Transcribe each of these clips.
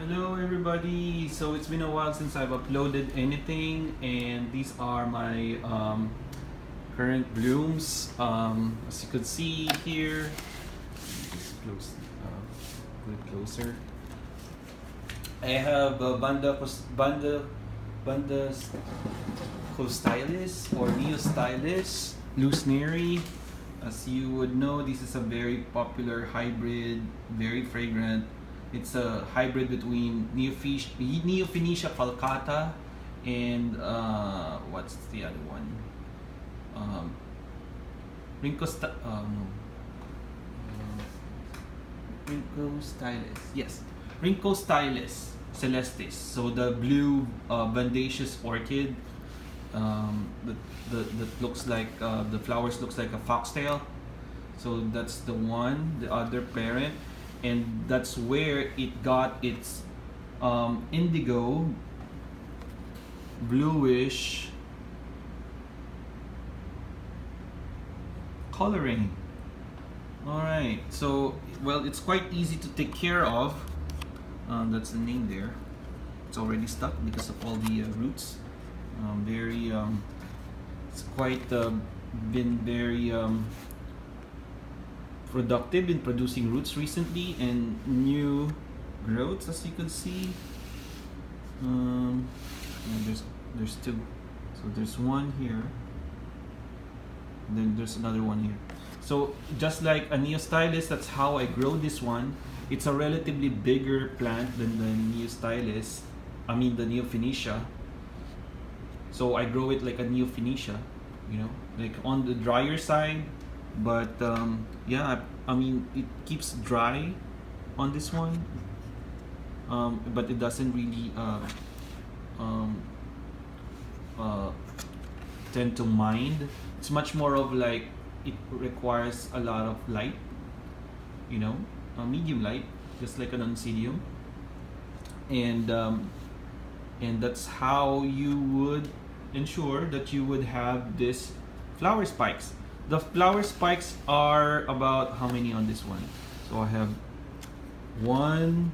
Hello everybody, so it's been a while since I've uploaded anything, and these are my current blooms. As you could see here, just close, a bit closer. I have Vandachostylis or Neostylis Lous Sneary. As you would know, this is a very popular hybrid, very fragrant. It's a hybrid between neofinetia falcata and what's the other one? Rhynchostylis. Yes, Rhynchostylis celestis. So the blue bandaceous orchid that looks like the flowers looks like a foxtail. So that's the one, the other parent, and that's where it got its indigo bluish coloring. Alright, so well, it's quite easy to take care of. That's the name there. It's already stuck because of all the roots. It's quite been very productive in producing roots recently and new growths, as you can see. There's two, so there's one here, and then there's another one here. So just like a Neostylis, that's how I grow this one. It's a relatively bigger plant than the Neostylis, I mean the Neofinetia. So I grow it like a Neofinetia, you know, like on the drier side. But yeah, I mean it keeps dry on this one, but it doesn't really tend to mind. It's much more of like it requires a lot of light, you know, medium light, just like an oncidium, and that's how you would ensure that you would have this flower spikes. The flower spikes are about how many on this one? So I have 1,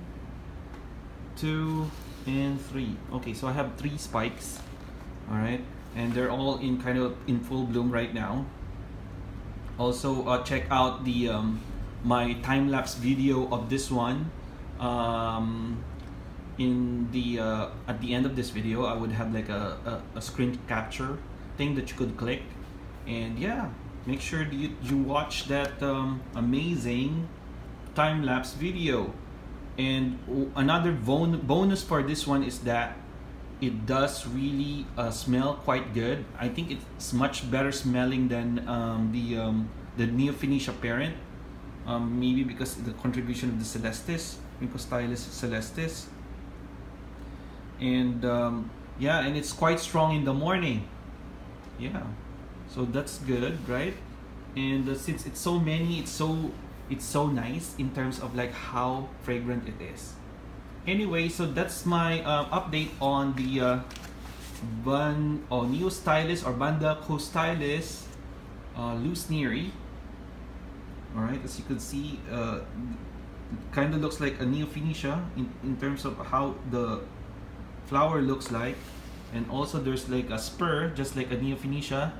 2, and 3. Okay, so I have 3 spikes. All right, and they're all in kind of in full bloom right now. Also, check out the my time-lapse video of this one. In the at the end of this video, I would have like a screen capture thing that you could click, and yeah, make sure you watch that amazing time-lapse video. And another bonus for this one is that it does really smell quite good. I think it's much better smelling than the Neofinetia parent, maybe because of the contribution of the Celestis, Rhynchostylis celestis. And yeah, and it's quite strong in the morning. Yeah, so that's good, right? And since it's so many, it's so nice in terms of like how fragrant it is. Anyway, so that's my update on the Neostylis or Vandachostylis Lous Sneary. All right, as you can see, kind of looks like a Neofinetia in terms of how the flower looks like, and also there's like a spur just like a Neofinetia,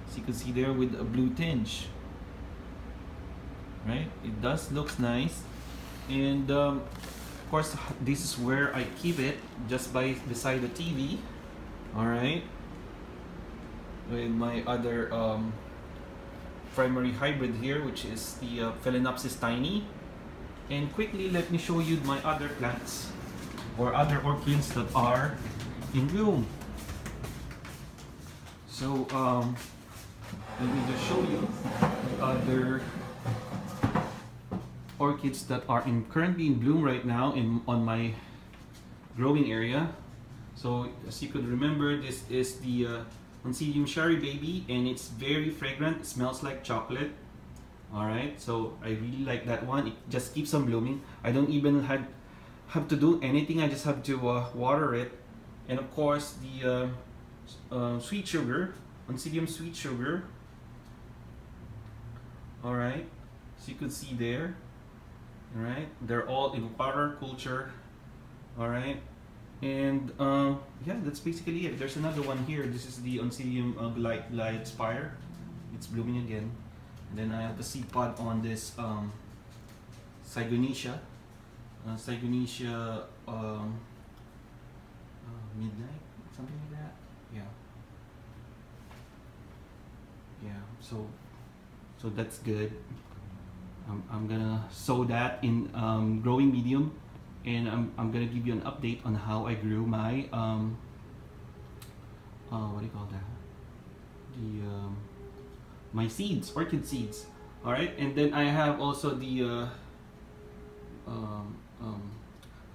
as you can see there, with a blue tinge. Right, it does looks nice. And of course this is where I keep it, just beside the TV. All right, with my other primary hybrid here, which is the phalaenopsis tiny. And quickly let me show you my other plants or other orchids that are in bloom. So let me just show you the other orchids that are currently in bloom right now on my growing area. So as you could remember, this is the oncidium cherry baby, and it's very fragrant. It smells like chocolate. All right, so I really like that one. It just keeps on blooming. I don't even have to do anything. I just have to water it. And of course the sweet sugar, oncidium sweet sugar. All right, so you could see there. All right, they're all in water culture All right, and yeah, that's basically it. There's another one here. This is the oncidium light spire. It's blooming again. And then I have the seed pod on this Sygonetia. Sygonetia midnight, something like that. Yeah. Yeah. So that's good. I'm gonna sow that in growing medium, and I'm gonna give you an update on how I grew my what do you call that? The my seeds, orchid seeds. All right, and then I have also the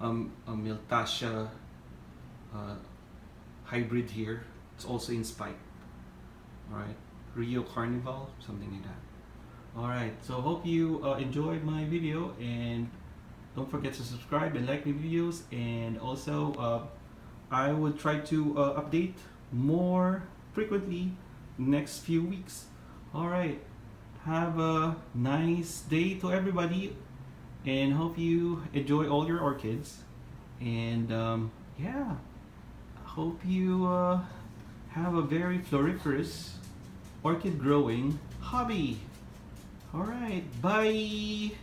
Miltasia hybrid here. It's also in spike. All right, Rio Carnival, something like that. All right, so hope you enjoyed my video, and don't forget to subscribe and like my videos, and also I would try to update more frequently next few weeks. All right, have a nice day to everybody, and hope you enjoy all your orchids, and yeah, hope you have a very floriferous orchid growing hobby. All right, bye.